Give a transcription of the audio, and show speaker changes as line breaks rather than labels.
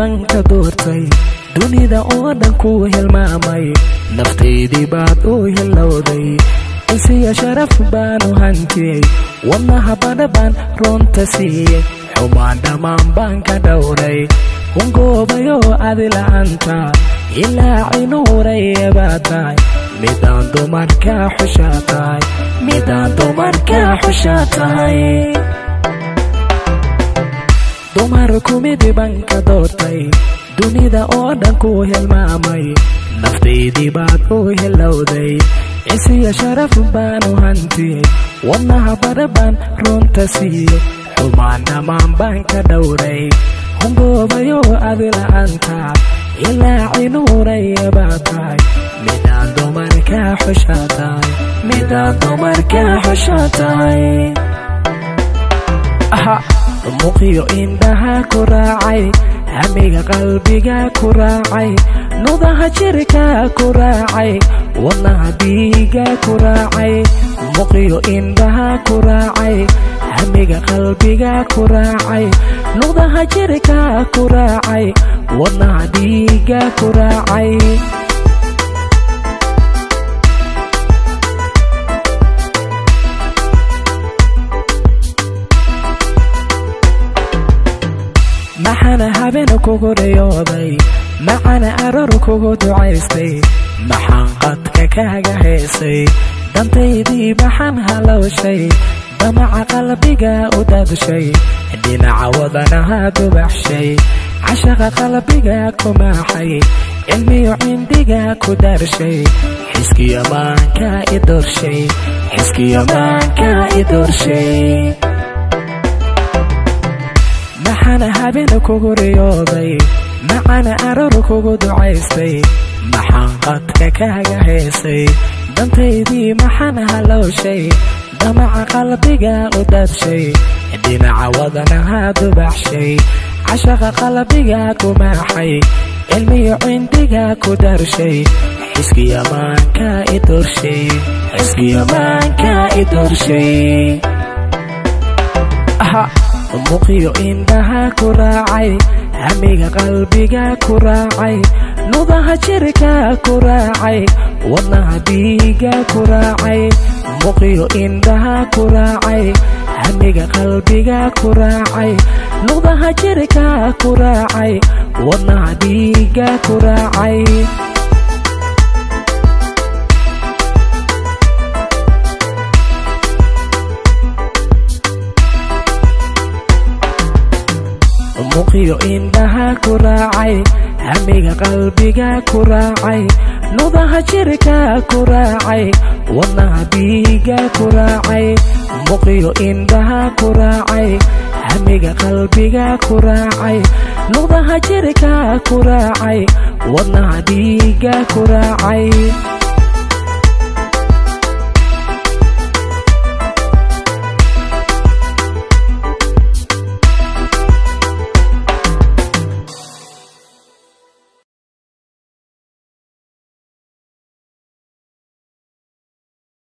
banka doortay dunida oo dhan ku hilmaamay naftaydii baad u hilowday insiya sharaf baanu hantiyey wadnaha badhabaan runta siiyey xumaan dhammaan baan ka dhowray hungoobayo adi la'aanta ilaa cinuuraya baad tahay midaan dumarka xushaa tahay midaan dumarka xushaa tahay dumarku midi banka doortay dunida oo dhan ku hilmaamay naftaydii baad u hilowday insiya sharaf baanu hantiyey wadnaha badhabaan runta siiyey xumaan dhammaan baan ka dhowray hungoobayo adi la'aanta ilaa cinuuraya baad tahay midaan dumarka xushaa tahay midaan dumarka xushaa tahay muuqiyo indhaha ku raacay hamiga qalbiga ku raacay nudaha jirka ku raacay wadnaha dhiiga ku raacay muuqiyo indhaha ku raacay hamiga qalbiga ku raacay nudaha jirka ku raacay wadnaha dhiiga ku raacay maxana habeen kugu riyooday maxana aroor kugu ducaystay maxaan qadka kaaga heesay dantaydii maxaan halowshay damaca qalbiga u dadshay dhinaca wadanaha dubaxshay cashaqa qalbiga ku maaxay cilmiyo cindiga ku darshay xiskiyo maanka i doorshay xiskiyo maanka i doorshay maxana habeen kugu riyooday maxana aroor kugu ducaystay maxaan qadka kaaga heesay dantaydii maxaan halowshay damaca qalbiga u dadshay dhinaca wadanaha dubaxshay cashaqa qalbiga ku maaxay cilmiyo cindiga ku darshay xiskiyo maanka i doorshay xiskiyo maanka i doorshay muuqiyo indhaha ku raacay hamiga qalbiga ku raacay nudaha jirka ku raacay wadnaha dhiiga ku raacay muuqiyo indhaha ku raacay hamiga qalbiga ku raacay nudaha jirka ku raacay wadnaha dhiiga ku raacay muuqiyo indhaha ku raacay hamiga qalbiga ku raacay nudaha jirka ku raacay wadnaha dhiiga ku raacay muuqiyo indhaha ku raacay hamiga qalbiga ku raacay nudaha jirka ku raacay wadnaha dhiiga ku raacay